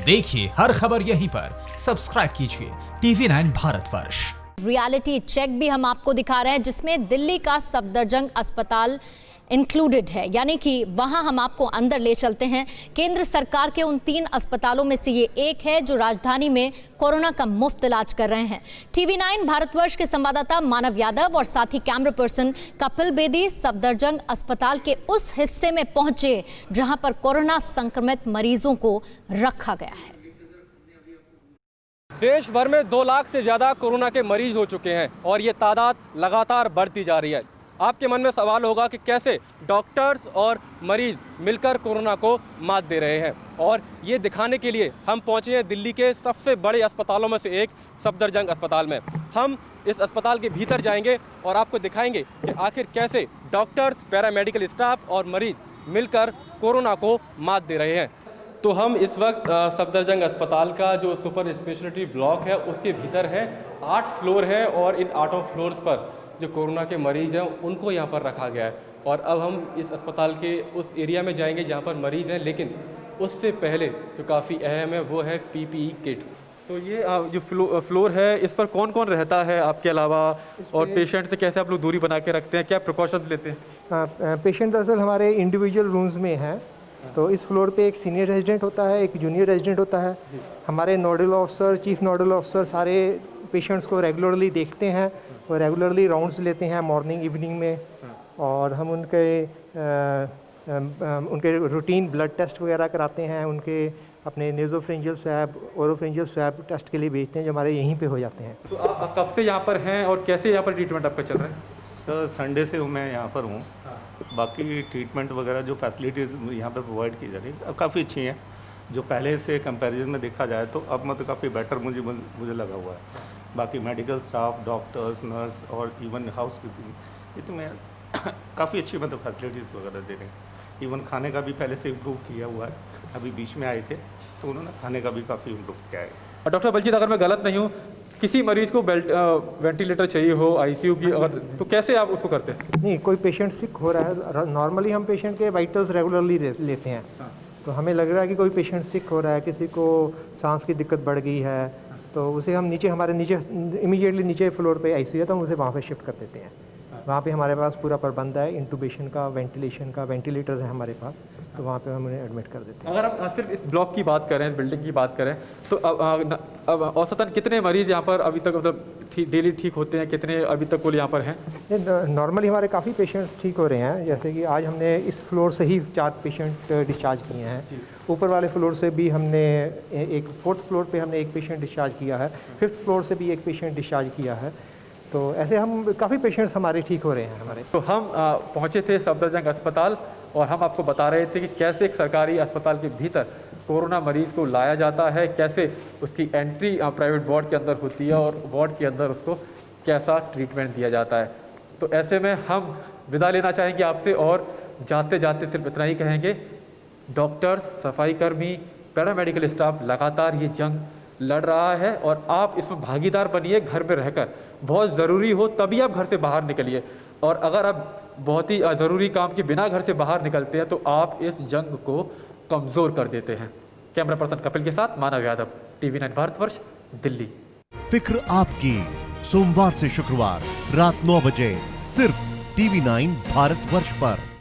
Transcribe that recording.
देखिए हर खबर यहीं पर, सब्सक्राइब कीजिए TV9 भारतवर्ष। रियलिटी चेक भी हम आपको दिखा रहे हैं जिसमें दिल्ली का सफदरजंग अस्पताल इंक्लूडेड है, यानी कि वहां हम आपको अंदर ले चलते हैं। केंद्र सरकार के उन 3 अस्पतालों में से ये एक है जो राजधानी में कोरोना का मुफ्त इलाज कर रहे हैं। TV9 भारतवर्ष के संवाददाता मानव यादव और साथ ही कैमरा पर्सन कपिल बेदी सफदरजंग अस्पताल के उस हिस्से में पहुंचे जहां पर कोरोना संक्रमित मरीजों को रखा गया है। देश भर में 2 लाख से ज़्यादा कोरोना के मरीज हो चुके हैं और ये तादाद लगातार बढ़ती जा रही है। आपके मन में सवाल होगा कि कैसे डॉक्टर्स और मरीज मिलकर कोरोना को मात दे रहे हैं, और ये दिखाने के लिए हम पहुंचे हैं दिल्ली के सबसे बड़े अस्पतालों में से एक सफदरजंग अस्पताल में। हम इस अस्पताल के भीतर जाएंगे और आपको दिखाएंगे कि आखिर कैसे डॉक्टर्स, पैरामेडिकल स्टाफ और मरीज मिलकर कोरोना को मात दे रहे हैं। तो हम इस वक्त सफदरजंग अस्पताल का जो सुपर स्पेशलिटी ब्लॉक है उसके भीतर है। 8 फ्लोर है और इन 8 फ्लोर्स पर जो कोरोना के मरीज़ हैं उनको यहाँ पर रखा गया है। और अब हम इस अस्पताल के उस एरिया में जाएंगे जहाँ पर मरीज़ हैं, लेकिन उससे पहले जो काफ़ी अहम है वो है PPE किट्स। तो ये जो फ्लोर है इस पर कौन कौन रहता है आपके अलावा, और पेशेंट से कैसे आप लोग दूरी बना के रखते हैं, क्या प्रिकॉशंस लेते हैं? पेशेंट दरअसल हमारे इंडिविजुअल रूम्स में है। तो इस फ्लोर पे एक सीनियर रेजिडेंट होता है, एक जूनियर रेजिडेंट होता है। हमारे nodal officer, chief nodal officer सारे पेशेंट्स को रेगुलरली देखते हैं, वो रेगुलरली राउंड्स लेते हैं मॉर्निंग इवनिंग में, और हम उनके रूटीन ब्लड टेस्ट वगैरह कराते हैं, उनके अपने नेजोफ्रेंजियल स्वैब, ओरोफ्रेंजियल स्वैब टेस्ट के लिए भेजते हैं जो हमारे यहीं पे हो जाते हैं। तो आप कब से यहाँ पर हैं और कैसे यहाँ पर ट्रीटमेंट आपका चल रहा है? सर संडे से मैं यहाँ पर हूँ। बाकी ट्रीटमेंट वगैरह जो फैसिलिटीज़ यहाँ पे प्रोवाइड की जा रही है अब काफ़ी अच्छी हैं। जो पहले से कंपैरिजन में देखा जाए तो अब मतलब काफ़ी बेटर मुझे लगा हुआ है। बाकी मेडिकल स्टाफ, डॉक्टर्स, नर्स और इवन हाउस कीपिंग इसमें काफ़ी अच्छी मतलब फैसिलिटीज़ वगैरह दे रहे हैं। इवन खाने का भी पहले से इम्प्रूव किया हुआ है। अभी बीच में आए थे तो उन्होंने खाने का भी काफ़ी इम्प्रूव किया है। और डॉक्टर बलजीत, अगर मैं गलत नहीं हूँ, किसी मरीज को वेंटिलेटर चाहिए हो, ICU की, अगर तो कैसे आप उसको करते हैं? नहीं, कोई पेशेंट सिक हो रहा है, नॉर्मली हम पेशेंट के वाइटल्स रेगुलरली लेते हैं। तो हमें लग रहा है कि कोई पेशेंट सिक हो रहा है, किसी को सांस की दिक्कत बढ़ गई है, तो उसे हम हमारे नीचे इमीडिएटली नीचे फ्लोर पे ICU है तो हम उसे वहाँ पे शिफ्ट कर देते हैं। वहाँ पे हमारे पास पूरा प्रबंध है, इंटूबेशन का, वेंटिलेशन का, वेंटिलेटर्स हैं हमारे पास, तो वहाँ पे हम उन्हें एडमिट कर देते हैं। अगर आप सिर्फ इस ब्लॉक की बात करें, इस बिल्डिंग की बात करें, तो अब औसतन कितने मरीज यहाँ पर अभी तक मतलब डेली ठीक होते हैं? कितने अभी तक कुल यहाँ पर हैं? नॉर्मली हमारे काफ़ी पेशेंट्स ठीक हो रहे हैं। जैसे कि आज हमने इस फ्लोर से ही 4 पेशेंट डिस्चार्ज किए हैं। ऊपर वाले फ्लोर से भी हमने एक 4th फ्लोर पे हमने एक पेशेंट डिस्चार्ज किया है। 5th फ्लोर से भी एक पेशेंट डिस्चार्ज किया है। तो ऐसे हम काफ़ी पेशेंट्स हमारे ठीक हो रहे हैं हमारे। तो हम पहुँचे थे सफदरजंग अस्पताल और हम आपको बता रहे थे कि कैसे एक सरकारी अस्पताल के भीतर कोरोना मरीज़ को लाया जाता है, कैसे उसकी एंट्री प्राइवेट वार्ड के अंदर होती है और वार्ड के अंदर उसको कैसा ट्रीटमेंट दिया जाता है। तो ऐसे में हम विदा लेना चाहेंगे आपसे और जाते जाते सिर्फ इतना ही कहेंगे, डॉक्टर्स, सफाई कर्मी, पैरामेडिकल स्टाफ लगातार ये जंग लड़ रहा है और आप इसमें भागीदार बनिए। घर में रहकर बहुत ज़रूरी हो तभी आप घर से बाहर निकलिए, और अगर आप बहुत ही ज़रूरी काम के बिना घर से बाहर निकलते हैं तो आप इस जंग को कमज़ोर कर देते हैं। कैमरा पर्सन कपिल के साथ मानव यादव, TV9 भारतवर्ष, दिल्ली। फिक्र आपकी, सोमवार से शुक्रवार रात 9 बजे सिर्फ TV9 भारतवर्ष पर।